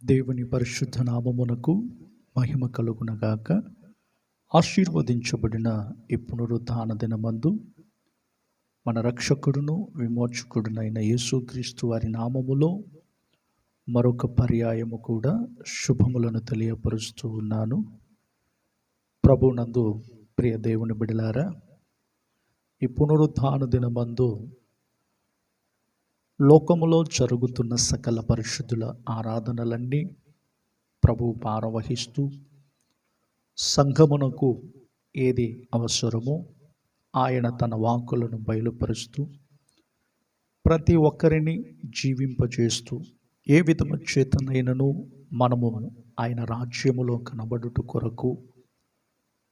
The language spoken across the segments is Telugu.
దేవుని పరిశుద్ధ నామమునకు మహిమ కలుగునగాక. ఆశీర్వదించబడిన ఈ పునరుత్థాన దినమందు మన రక్షకుడును విమోచకుడునైన యేసుక్రీస్తు వారి నామములో మరొక పర్యాయము కూడా శుభములను తెలియపరుస్తూ ఉన్నాను. ప్రభునందు ప్రియ దేవుని బిడలారా, ఈ పునరుత్థాన దినమందు లోకములో జరుగుతున్న సకల పరిశుద్ధుల ఆరాధనలన్నీ ప్రభువు భారవహిస్తూ సంఘమునకు ఏది అవసరమో ఆయన తన వాక్కులను బయలుపరుస్తూ ప్రతి ఒక్కరిని జీవింపజేస్తూ ఏ విధము చేతనైనను మనము ఆయన రాజ్యములో కనబడుట కొరకు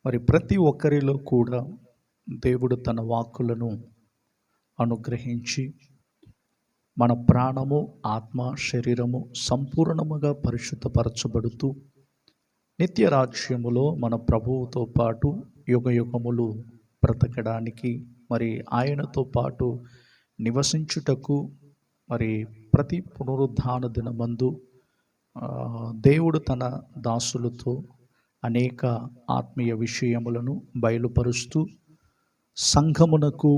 మరి ప్రతి ఒక్కరిలో కూడా దేవుడు తన వాక్కులను అనుగ్రహించి మన ప్రాణము, ఆత్మ, శరీరము సంపూర్ణముగా పరిశుద్ధపరచబడుతూ నిత్య రాజ్యములో మన ప్రభువుతో పాటు యుగయుగములు బ్రతకడానికి మరి ఆయనతో పాటు నివసించుటకు మరి ప్రతి పునరుద్ధాన దినమందు దేవుడు తన దాసులతో అనేక ఆత్మీయ విషయములను బయలుపరుస్తూ సంఘమునకు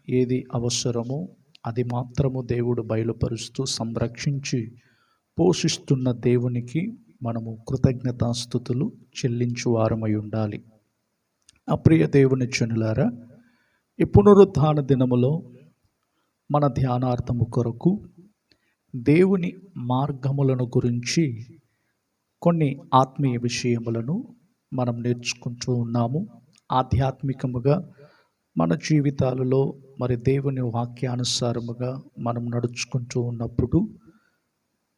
ఏది అవసరమో అది మాత్రము దేవుడు బయలుపరుస్తూ సంరక్షించి పోషిస్తున్న దేవునికి మనము కృతజ్ఞతాస్తుతులు చెల్లించువారమై ఉండాలి. అప్రియ దేవుని జనులారా, ఈ పునరుత్థాన దినములో మన ధ్యానార్థము కొరకు దేవుని మార్గములను గురించి కొన్ని ఆత్మీయ విషయములను మనం నేర్చుకుంటూ ఉన్నాము. ఆధ్యాత్మికముగా మన జీవితాలలో మరి దేవుని వాక్యానుసారముగా మనం నడుచుకుంటూ ఉన్నప్పుడు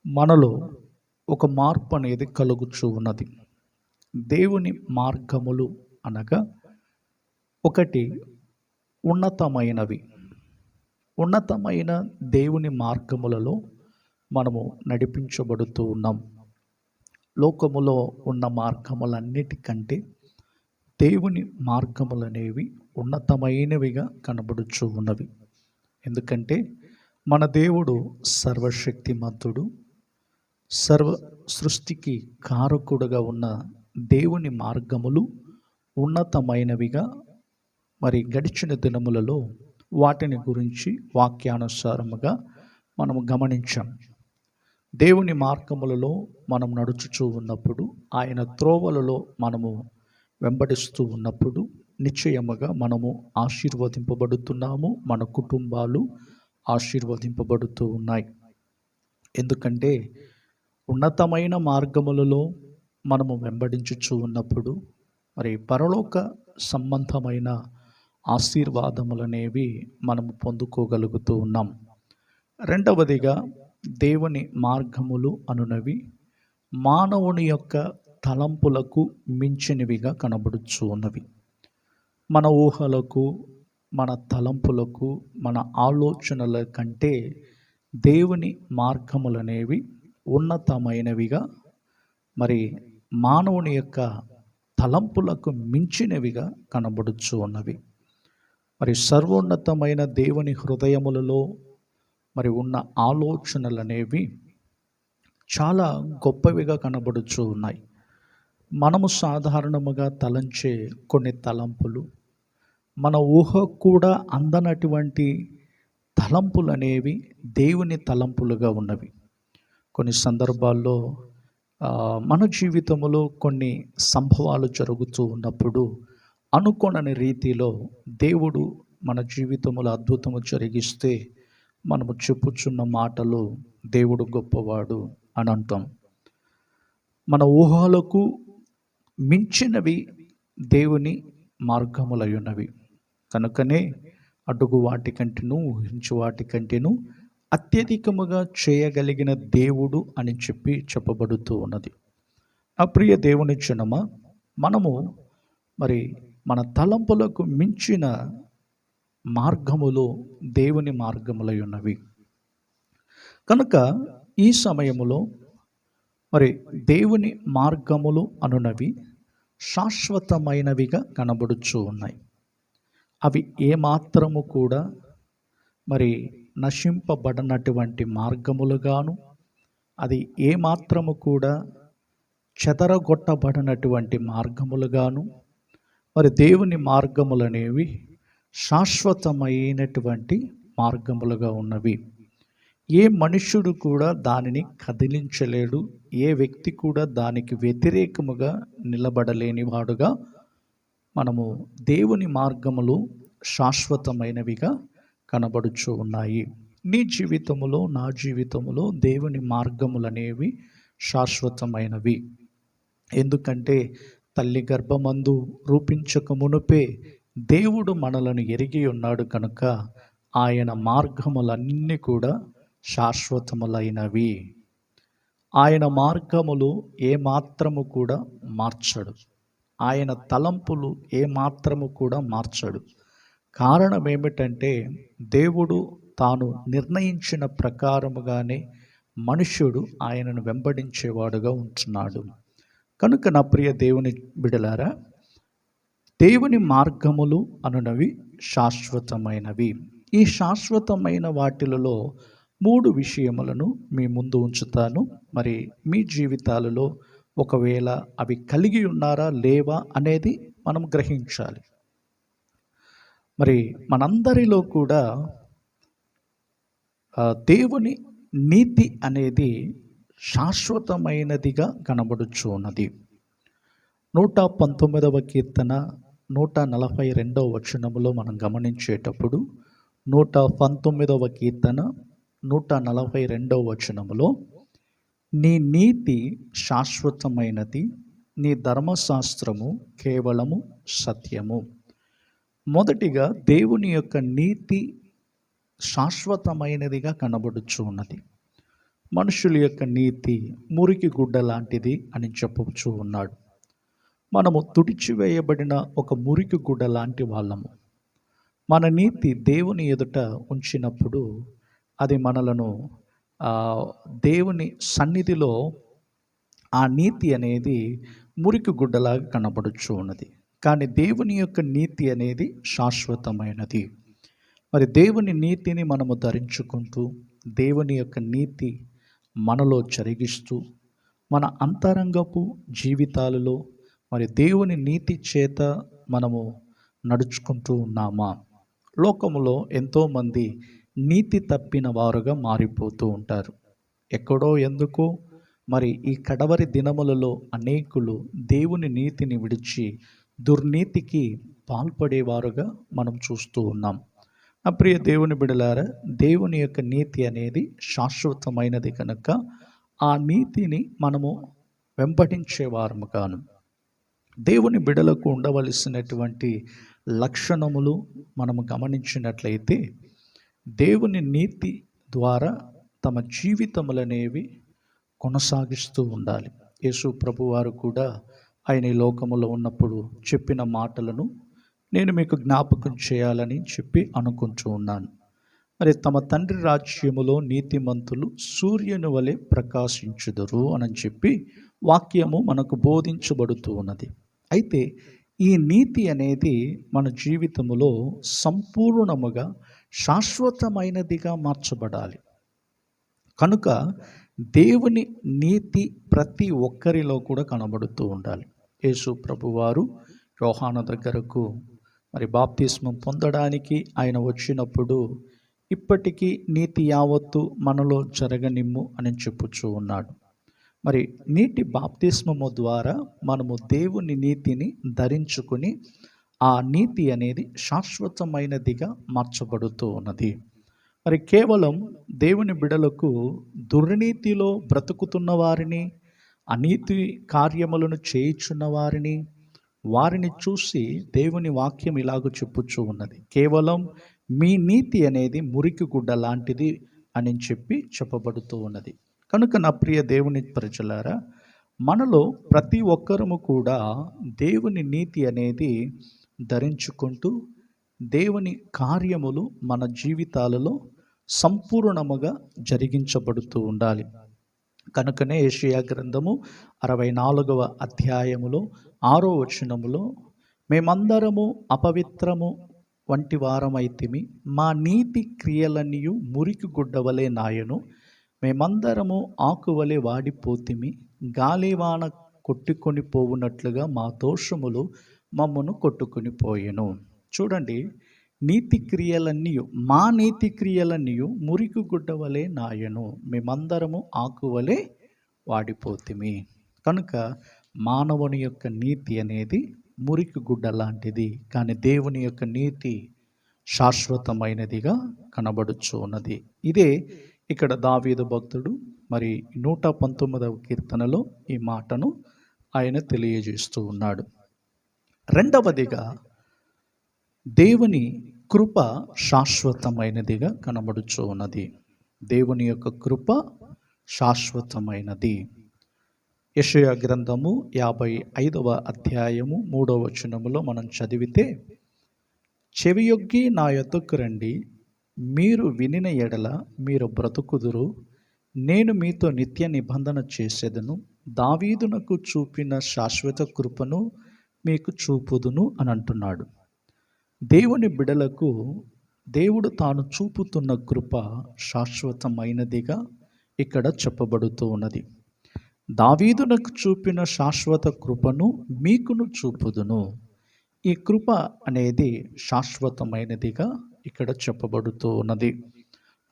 మనలో ఒక మార్పు అనేది కలుగుతూ ఉన్నది. దేవుని మార్గములు అనగా ఒకటి ఉన్నతమైనవి. ఉన్నతమైన దేవుని మార్గములలో మనము నడిపించబడుతూ ఉన్నాం. లోకములో ఉన్న మార్గములన్నిటికంటే దేవుని మార్గములనేవి ఉన్నతమైనవిగా కనబడుచు ఉన్నవి. ఎందుకంటే మన దేవుడు సర్వశక్తిమంతుడు, సర్వ సృష్టికి కారకుడుగా ఉన్న దేవుని మార్గములు ఉన్నతమైనవిగా మరి గడిచిన దినములలో వాటిని గురించి వాక్యానుసారముగా మనము గమనించాం. దేవుని మార్గములలో మనం నడుచుచూ ఉన్నప్పుడు, ఆయన త్రోవలలో మనము వెంబడిస్తూ ఉన్నప్పుడు నిశ్చయముగా మనము ఆశీర్వదింపబడుతున్నాము. మన కుటుంబాలు ఆశీర్వదింపబడుతూ ఉన్నాయి. ఎందుకంటే ఉన్నతమైన మార్గములలో మనము వెంబడించుచూ ఉన్నప్పుడు మరి పరలోక సంబంధమైన ఆశీర్వాదములనేవి మనము పొందుకోగలుగుతూ ఉన్నాం. రెండవదిగా దేవుని మార్గములు అనునవి మానవుని యొక్క తలంపులకు మించినవిగా కనబడుచు ఉన్నవి. మన ఊహలకు, మన తలంపులకు, మన ఆలోచనల కంటే దేవుని మార్గములనేవి ఉన్నతమైనవిగా మరి మానవుని యొక్క తలంపులకు మించినవిగా కనబడుచు ఉన్నవి. మరి సర్వోన్నతమైన దేవుని హృదయములలో మరి ఉన్న ఆలోచనలనేవి చాలా గొప్పవిగా కనబడుచు ఉన్నాయి. మనము సాధారణముగా తలంచే కొన్ని తలంపులు, మన ఊహ కూడా అందనటువంటి తలంపులు అనేవి దేవుని తలంపులుగా ఉన్నవి. కొన్ని సందర్భాల్లో మన జీవితంలో కొన్ని సంభవాలు జరుగుతూ ఉన్నప్పుడు అనుకోనని రీతిలో దేవుడు మన జీవితంలో అద్భుతము జరిగిస్తే మనము చెప్పుచున్న మాటలు దేవుడు గొప్పవాడు అని అంటాం. మన ఊహలకు మించినవి దేవుని మార్గములై ఉన్నవి. కనుకనే అడుగు వాటికంటేను ఊహించు వాటికంటేను అత్యధికముగా చేయగలిగిన దేవుడు అని చెప్పబడుతూ ఉన్నది. అప్రియ దేవుని జనమా, మనము మరి మన తలంపులకు మించిన మార్గములు దేవుని మార్గములై ఉన్నవి. కనుక ఈ సమయములో మరి దేవుని మార్గములు అనునవి శాశ్వతమైనవిగా కనబడుచు ఉన్నాయి. అవి ఏమాత్రము కూడా మరి నశింపబడనటువంటి మార్గములుగాను అది ఏమాత్రము కూడా చెదరగొట్టబడినటువంటి మార్గములుగాను, మరి దేవుని మార్గములనేవి శాశ్వతమైనటువంటి మార్గములుగా ఉన్నవి. ఏ మనుష్యుడు కూడా దానిని కదిలించలేడు. ఏ వ్యక్తి కూడా దానికి వ్యతిరేకముగా నిలబడలేని వాడుగా మనము దేవుని మార్గములు శాశ్వతమైనవిగా కనబడుచు ఉన్నాయి. నీ జీవితములో, నా జీవితములో దేవుని మార్గములనేవి శాశ్వతమైనవి. ఎందుకంటే తల్లి గర్భమందు రూపించక మునుపే దేవుడు మనలను ఎరిగి ఉన్నాడు కనుక ఆయన మార్గములన్నీ కూడా శాశ్వతములైనవి. ఆయన మార్గములు ఏమాత్రము కూడా మార్చడు. ఆయన తలంపులు ఏమాత్రము కూడా మార్చడు. కారణం ఏమిటంటే దేవుడు తాను నిర్ణయించిన ప్రకారముగానే మనుష్యుడు ఆయనను వెంబడించేవాడుగా ఉంటున్నాడు. కనుక నా ప్రియ దేవుని బిడలారా, దేవుని మార్గములు అనునవి శాశ్వతమైనవి. ఈ శాశ్వతమైన వాటిలలో 3 విషయములను మీ ముందు ఉంచుతాను. మరి మీ జీవితాలలో ఒకవేళ అవి కలిగి ఉన్నారా లేవా అనేది మనం గ్రహించాలి. మరి మనందరిలో కూడా దేవుని నీతి అనేది శాశ్వతమైనదిగా కనబడుచు ఉన్నది. 119వ కీర్తన 142వ వచనములో మనం గమనించేటప్పుడు 119వ కీర్తన 142వ వచనములో, నీ నీతి శాశ్వతమైనది, నీ ధర్మశాస్త్రము కేవలము సత్యము. మొదటిగా దేవుని యొక్క నీతి శాశ్వతమైనదిగా కనబడుచు ఉన్నది. మనుషుల యొక్క నీతి మురికి గుడ్డ లాంటిది అని చెప్పుచూ ఉన్నాడు. మనము తుడిచివేయబడిన ఒక మురికి గుడ్డ లాంటి వాళ్ళము. మన నీతి దేవుని ఎదుట ఉంచినప్పుడు అది మనలను దేవుని సన్నిధిలో ఆ నీతి అనేది మురికి గుడ్డలాగా కనబడుచు ఉన్నది. కానీ దేవుని యొక్క నీతి అనేది శాశ్వతమైనది. మరి దేవుని నీతిని మనము ధరించుకుంటూ దేవుని యొక్క నీతి మనలో జరిగిస్తూ మన అంతరంగపు జీవితాలలో మరి దేవుని నీతి చేత మనము నడుచుకుంటూ ఉన్నామా? లోకములో ఎంతోమంది నీతి తప్పిన వారుగా మారిపోతూ ఉంటారు. ఎక్కడో ఎందుకో మరి ఈ కడవరి దినములలో అనేకులు దేవుని నీతిని విడిచి దుర్నీతికి పాల్పడేవారుగా మనం చూస్తూ ఉన్నాం. నా ప్రియ దేవుని బిడలారా, దేవుని యొక్క నీతి అనేది శాశ్వతమైనది కనుక ఆ నీతిని మనము వెంబడించేవారముగాను. దేవుని బిడలకు ఉండవలసినటువంటి లక్షణములు మనము గమనించినట్లయితే, దేవుని నీతి ద్వారా తమ జీవితములనేవి కొనసాగిస్తూ ఉండాలి. యేసు ప్రభువారు కూడా ఆయన ఈ లోకములో ఉన్నప్పుడు చెప్పిన మాటలను నేను మీకు జ్ఞాపకం చేయాలని చెప్పి అనుకుంటూ ఉన్నాను. మరి తమ తండ్రి రాజ్యములో నీతిమంతులు సూర్యుని వలె ప్రకాశించుదురు అని చెప్పి వాక్యము మనకు బోధించబడుతూ ఉన్నది. అయితే ఈ నీతి అనేది మన జీవితములో సంపూర్ణముగా శాశ్వతమైనదిగా మార్చబడాలి. కనుక దేవుని నీతి ప్రతి ఒక్కరిలో కూడా కనబడుతూ ఉండాలి. యేసు ప్రభువారు యోహాను దగ్గరకు మరి బాప్తిస్మం పొందడానికి ఆయన వచ్చినప్పుడు ఇప్పటికీ నీతి యావత్తు మనలో జరగనిమ్ము అని చెప్పుచూ ఉన్నాడు. మరి నీటి బాప్తిస్మము ద్వారా మనము దేవుని నీతిని ధరించుకుని ఆ నీతి అనేది శాశ్వతమైనదిగా మార్చబడుతూ ఉన్నది. మరి కేవలం దేవుని బిడలకు దుర్నీతిలో బ్రతుకుతున్న వారిని, అనీతి కార్యములను చేయుచున్న వారిని చూసి దేవుని వాక్యం ఇలాగ చెప్పుచూ ఉన్నది, కేవలం మీ నీతి అనేది మురికి గుడ్డ లాంటిది అని చెప్పబడుతూ ఉన్నది. కనుక నా ప్రియ దేవుని ప్రజలారా, మనలో ప్రతి ఒక్కరము కూడా దేవుని నీతి అనేది ధరించుకుంటూ దేవుని కార్యములు మన జీవితాలలో సంపూర్ణముగా జరిగించబడుతూ ఉండాలి. కనుకనే యెషయా గ్రంథము 64వ అధ్యాయములో 6వ వచనములో, మేమందరము అపవిత్రము వంటి వారమైతిమి, మా నీతి క్రియలన్నీయు మురికి గుడ్డవలే నాయను, మేమందరము ఆకువలె వాడిపోతిమి, గాలివాన కొట్టుకొని పోవునట్లుగా మా దోషములు మమ్మను కొట్టుకొని పోయెను. చూడండి, నీతి క్రియలన్నీయు మా నీతి క్రియలన్నీయు మురికి గుడ్డ వలె నాయను, మేమందరము ఆకువలే వాడిపోతిమి. కనుక మానవుని యొక్క నీతి అనేది మురికి గుడ్డ లాంటిది, కానీ దేవుని యొక్క నీతి శాశ్వతమైనదిగా కనబడుచు ఉన్నది. ఇదే ఇక్కడ దావీదు భక్తుడు మరి 119వ కీర్తనలో ఈ మాటను ఆయన తెలియజేస్తూ ఉన్నాడు. రెండవదిగా దేవుని కృప శాశ్వతమైనదిగా కనబడుచు ఉన్నది. దేవుని యొక్క కృప శాశ్వతమైనది. యెషయా గ్రంథము 55వ అధ్యాయము 3వ వచనములో మనం చదివితే, చెవియొగ్గి నా యొద్దకు రండి, మీరు వినిన ఎడల మీరు బ్రతుకుదురు, నేను మీతో నిత్య నిబంధన చేసేదను, దావీదునకు చూపిన శాశ్వత కృపను మీకు చూపుదును అని అంటున్నాడు. దేవుని బిడలకు దేవుడు తాను చూపుతున్న కృప శాశ్వతమైనదిగా ఇక్కడ చెప్పబడుతూ ఉన్నది. దావీదునకు చూపిన శాశ్వత కృపను మీకును చూపుదును. ఈ కృప అనేది శాశ్వతమైనదిగా ఇక్కడ చెప్పబడుతూ ఉన్నది.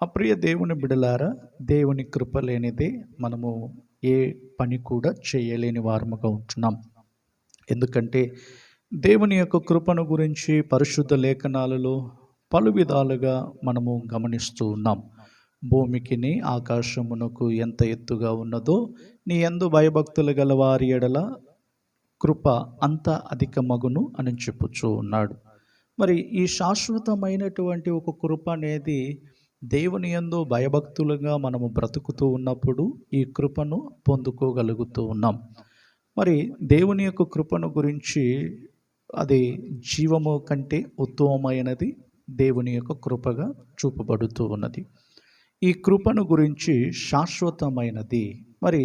అప్రియ దేవుని బిడలారా, దేవుని కృప లేనిదే మనము ఏ పని కూడా చేయలేని వారముగా ఉంటున్నాం. ఎందుకంటే దేవుని యొక్క కృపను గురించి పరిశుద్ధ లేఖనాలలో పలు విధాలుగా మనము గమనిస్తూ ఉన్నాం. భూమికిని ఆకాశమునకు ఎంత ఎత్తుగా ఉన్నదో నీ యందు భయభక్తులు గల వారి ఎడల కృప అంత అధికమగును అని చెప్పుచూ ఉన్నాడు. మరి ఈ శాశ్వతమైనటువంటి ఒక కృప అనేది దేవుని యందు భయభక్తులుగా మనము బ్రతుకుతూ ఉన్నప్పుడు ఈ కృపను పొందుకోగలుగుతూ ఉన్నాం. మరి దేవుని యొక్క కృపను గురించి అది జీవము కంటే ఉత్తమమైనది దేవుని యొక్క కృపగా చూపబడుతూ ఉన్నది. ఈ కృపను గురించి శాశ్వతమైనది. మరి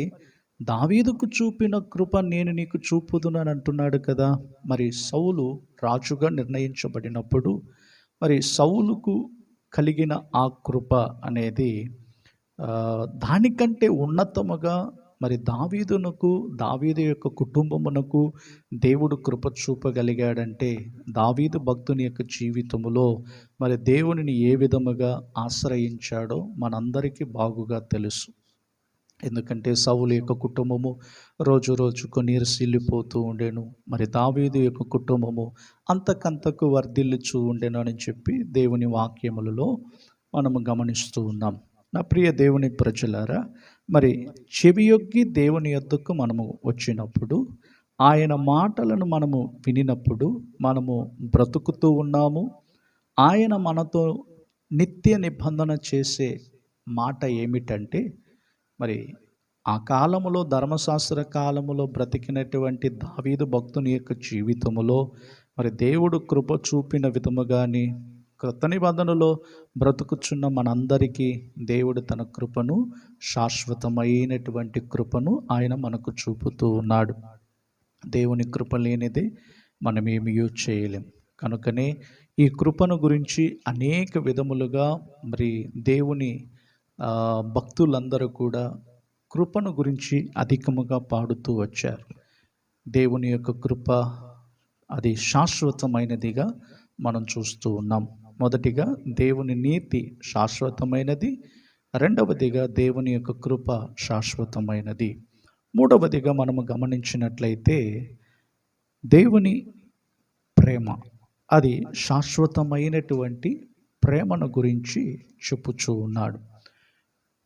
దావీదుకు చూపిన కృప నేను నీకు చూపుదునని అంటున్నాడు కదా. మరి సౌలు రాజుగా నిర్ణయించబడినప్పుడు మరి సౌలుకు కలిగిన ఆ కృప అనేది దానికంటే ఉన్నతముగా మరి దావీదు యొక్క కుటుంబమునకు దేవుడు కృప చూపగలిగాడంటే దావీదు భక్తుని యొక్క జీవితములో మరి దేవునిని ఏ విధముగా ఆశ్రయించాడో మనందరికీ బాగుగా తెలుసు. ఎందుకంటే సౌలు యొక్క కుటుంబము రోజు రోజుకు నీరసిల్లిపోతూ ఉండేను, మరి దావీదు యొక్క కుటుంబము అంతకంతకు వర్ధిల్లుచూ ఉండేను అని చెప్పి దేవుని వాక్యములలో మనము గమనిస్తూ ఉన్నాం. నా ప్రియ దేవుని ప్రజలారా, మరి చెవియొగ్గి దేవుని యొద్దకు మనము వచ్చినప్పుడు, ఆయన మాటలను మనము వినినప్పుడు మనము బ్రతుకుతూ ఉన్నాము. ఆయన మనతో నిత్య నిబంధన చేసే మాట ఏమిటంటే, మరి ఆ కాలములో ధర్మశాస్త్ర కాలములో బ్రతికినటువంటి దావీదు భక్తుని యొక్క జీవితములో మరి దేవుడు కృప చూపిన విధముగాని క్రొత్త నిబంధనలో బ్రతుకుచున్న మనందరికీ దేవుడు తన కృపను శాశ్వతమైనటువంటి కృపను ఆయన మనకు చూపుతూ ఉన్నాడు. దేవుని కృప లేనిదే మనమేమీ చేయలేం. కనుకనే ఈ కృపను గురించి అనేక విధములుగా మరి దేవుని భక్తులందరూ కూడా కృపను గురించి అధికముగా పాడుతూ వచ్చారు. దేవుని యొక్క కృప అది శాశ్వతమైనదిగా మనం చూస్తూ ఉన్నాం. మొదటిగా దేవుని నీతి శాశ్వతమైనది, రెండవదిగా దేవుని యొక్క కృప శాశ్వతమైనది, మూడవదిగా మనము గమనించినట్లయితే దేవుని ప్రేమ అది శాశ్వతమైనటువంటి ప్రేమను గురించి చెప్పుచూ ఉన్నాడు.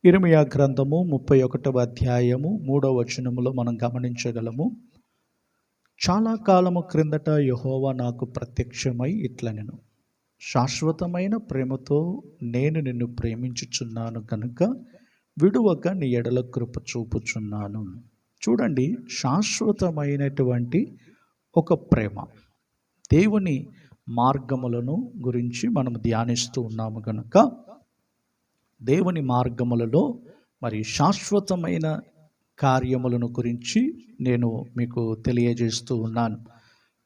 ఇర్మియా గ్రంథము 31వ అధ్యాయము 3వ వచనములో మనం గమనించగలము. చాలా కాలము క్రిందట యెహోవా నాకు ప్రత్యక్షమై ఇట్లనెను, శాశ్వతమైన ప్రేమతో నేను నిన్ను ప్రేమించుచున్నాను కనుక విడువక నీ ఎడల కృప చూపుచున్నాను. చూడండి, శాశ్వతమైనటువంటి ఒక ప్రేమ. దేవుని మార్గములను గురించి మనం ధ్యానిస్తూ ఉన్నాము కనుక దేవుని మార్గములలో మరి శాశ్వతమైన కార్యములను గురించి నేను మీకు తెలియజేస్తూ ఉన్నాను.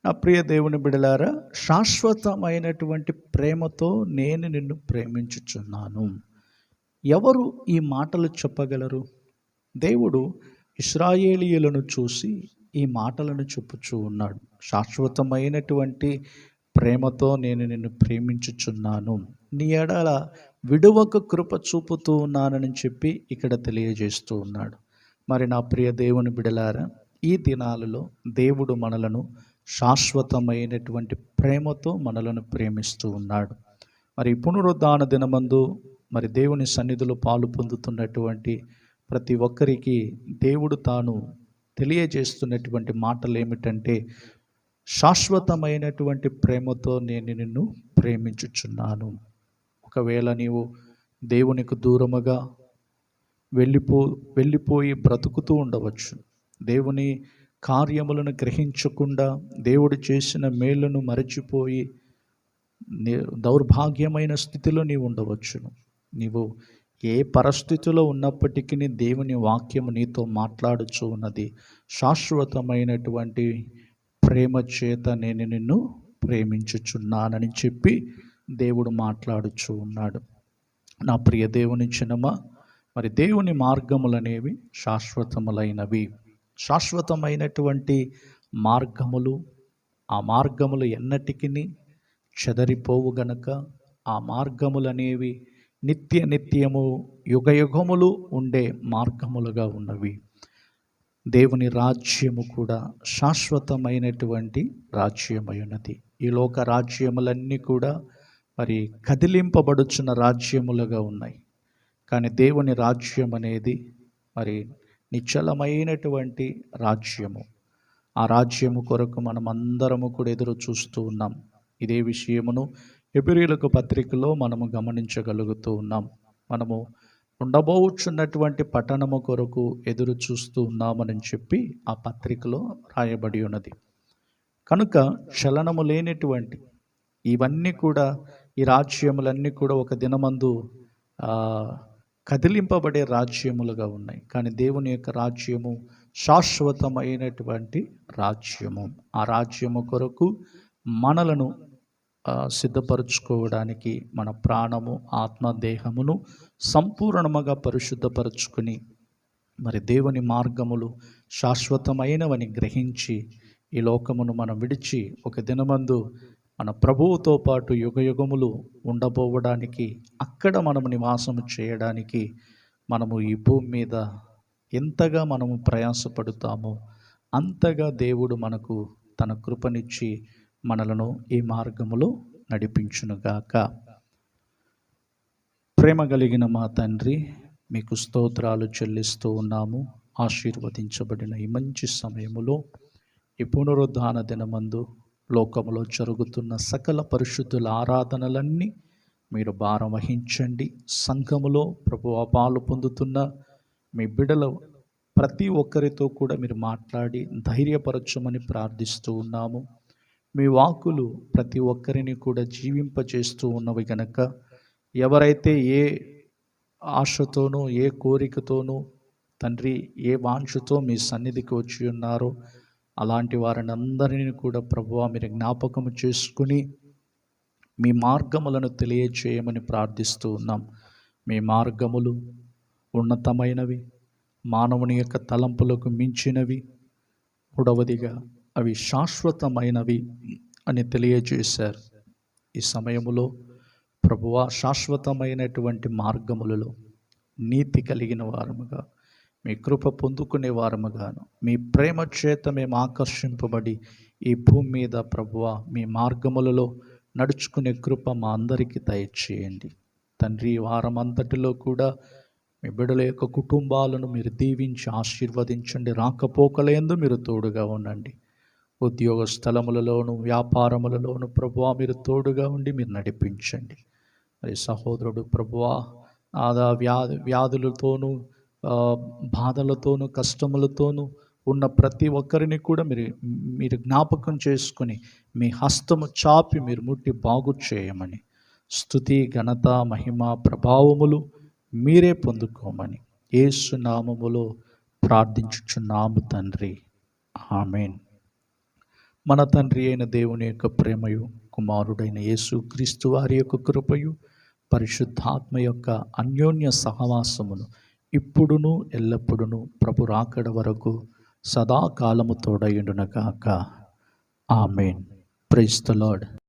నా ప్రియ దేవుని బిడలారా, శాశ్వతమైనటువంటి ప్రేమతో నేను నిన్ను ప్రేమించుచున్నాను. ఎవరు ఈ మాటలు చెప్పగలరు? దేవుడు ఇశ్రాయేలీయులను చూసి ఈ మాటలను చెప్పుచూ ఉన్నాడు. శాశ్వతమైనటువంటి ప్రేమతో నేను నిన్ను ప్రేమించుచున్నాను, నీ ఎడల విడువక కృప చూపుతూ ఉన్నానని చెప్పి ఇక్కడ తెలియజేస్తూ ఉన్నాడు. మరి నా ప్రియ దేవుని బిడలారా, ఈ దినాలలో దేవుడు మనలను శాశ్వతమైనటువంటి ప్రేమతో మనలను ప్రేమిస్తూ ఉన్నాడు. మరి పునరుద్ధాన దినమందు మరి దేవుని సన్నిధిలో పాలు పొందుతున్నటువంటి ప్రతి ఒక్కరికి దేవుడు తాను తెలియజేస్తున్నటువంటి మాటలు ఏమిటంటే, శాశ్వతమైనటువంటి ప్రేమతో నేను నిన్ను ప్రేమించుచున్నాను. ఒకవేళ నీవు దేవునికి దూరముగా వెళ్ళిపోయి బ్రతుకుతూ ఉండవచ్చు. దేవుని కార్యములను గ్రహించకుండా దేవుడు చేసిన మేలును మరచిపోయి దౌర్భాగ్యమైన స్థితిలో నీవు ఉండవచ్చును. నీవు ఏ పరిస్థితిలో ఉన్నప్పటికీ దేవుని వాక్యము నీతో మాట్లాడుచూ ఉన్నది. శాశ్వతమైనటువంటి ప్రేమ చేత నేను నిన్ను ప్రేమించుచున్నానని చెప్పి దేవుడు మాట్లాడుచూ ఉన్నాడు. నా ప్రియ దేవుని జనమా, మరి దేవుని మార్గములనేవి శాశ్వతములైనవి. శాశ్వతమైనటువంటి మార్గములు, ఆ మార్గములు ఎన్నటికి చెదరిపోవు గనక ఆ మార్గములనేవి నిత్యము యుగయుగములు ఉండే మార్గములుగా ఉన్నవి. దేవుని రాజ్యము కూడా శాశ్వతమైనటువంటి రాజ్యమై ఉన్నది. ఈ లోక రాజ్యములన్నీ కూడా మరి కదిలింపబడుచున్న రాజ్యములుగా ఉన్నాయి. కానీ దేవుని రాజ్యం అనేది మరి నిశ్చలమైనటువంటి రాజ్యము. ఆ రాజ్యము కొరకు మనం అందరము కూడా ఎదురు చూస్తూ ఉన్నాం. ఇదే విషయమును హెబ్రీయులకు పత్రికలో మనము గమనించగలుగుతూ ఉన్నాం. మనము ఉండబోచున్నటువంటి పట్టణము కొరకు ఎదురు చూస్తూ ఉన్నామని చెప్పి ఆ పత్రికలో రాయబడి ఉన్నది. కనుక చలనము లేనటువంటి ఇవన్నీ కూడా, ఈ రాజ్యములన్నీ కూడా ఒక దినమందు కదిలింపబడే రాజ్యములుగా ఉన్నాయి. కానీ దేవుని యొక్క రాజ్యము శాశ్వతమైనటువంటి రాజ్యము. ఆ రాజ్యము కొరకు మనలను సిద్ధపరచుకోవడానికి మన ప్రాణము, ఆత్మ, దేహమును సంపూర్ణముగా పరిశుద్ధపరచుకుని మరి దేవుని మార్గములు శాశ్వతమైనవని గ్రహించి ఈ లోకమును మనం విడిచి ఒక దినమందు మన ప్రభువుతో పాటు యుగయుగములు ఉండబోవడానికి, అక్కడ మనము నివాసము చేయడానికి మనము ఈ భూమి మీద ఎంతగా మనము ప్రయాసపడుతామో అంతగా దేవుడు మనకు తన కృపనిచ్చి మనలను ఈ మార్గములో నడిపించునుగాక. ప్రేమ కలిగిన మా తండ్రి, మీకు స్తోత్రాలు చెల్లిస్తూ ఉన్నాము. ఆశీర్వదించబడిన ఈ మంచి సమయములో, ఈ పునరుద్ధాన దినమందు లోకములో జరుగుతున్న సకల పరిశుద్ధుల ఆరాధనలన్నీ మీరు భారం వహించండి. సంఘములో ప్రభువా పాలు పొందుతున్న మీ బిడ్డల ప్రతి ఒక్కరితో కూడా మీరు మాట్లాడి ధైర్యపరచమని ప్రార్థిస్తూ ఉన్నాము. మీ వాక్కులు ప్రతి ఒక్కరిని కూడా జీవింపచేస్తూ ఉన్నవి గనక, ఎవరైతే ఏ ఆశతోనూ, ఏ కోరికతోనూ తండ్రి, ఏ వాంఛతో మీ సన్నిధికి వచ్చి ఉన్నారో అలాంటి వారిని అందరినీ కూడా ప్రభువా మీరు జ్ఞాపకము చేసుకుని మీ మార్గములను తెలియచేయమని ప్రార్థిస్తూ ఉన్నాం. మీ మార్గములు ఉన్నతమైనవి, మానవుని యొక్క తలంపులకు మించినవి, మూడవదిగా అవి శాశ్వతమైనవి అని తెలియజేశారు. ఈ సమయములో ప్రభువా శాశ్వతమైనటువంటి మార్గములలో నీతి కలిగిన వారముగా, మీ కృప పొందుకునే వారముగాను, మీ ప్రేమ చేత మేము ఆకర్షింపబడి ఈ భూమి మీద ప్రభువా మీ మార్గములలో నడుచుకునే కృప మా అందరికీ దయచేయండి తండ్రి. వారం అంతటిలో కూడా మీ బిడ్డల యొక్క కుటుంబాలను మీరు దీవించి ఆశీర్వదించండి. రాకపోకలందు మీరు తోడుగా ఉండండి. ఉద్యోగ స్థలములలోను, వ్యాపారములలోను ప్రభువా మీరు తోడుగా ఉండి మీరు నడిపించండి. మరి సహోదరుడు ప్రభువా వ్యాధులతోనూ, బాధలతోనూ, కష్టములతోనూ ఉన్న ప్రతి ఒక్కరిని కూడా మీరు జ్ఞాపకం చేసుకొని మీ హస్తము చాపి మీరు ముట్టి బాగు చేయమని, స్తుతి, ఘనత, మహిమ, ప్రభావములు మీరే పొందుకోమని యేసు నామములో ప్రార్థించుచున్నాము తండ్రి. ఆమేన్. మన తండ్రి అయిన దేవుని యొక్క ప్రేమయు, కుమారుడైన యేసు క్రీస్తు వారి యొక్క కృపయు, పరిశుద్ధాత్మ యొక్క అన్యోన్య సహవాసమును ఇప్పుడును ఎల్లప్పుడును ప్రభు రాకడ వరకు సదాకాలము తోడయుండును గాక. ఆమేన్. Praise the lord.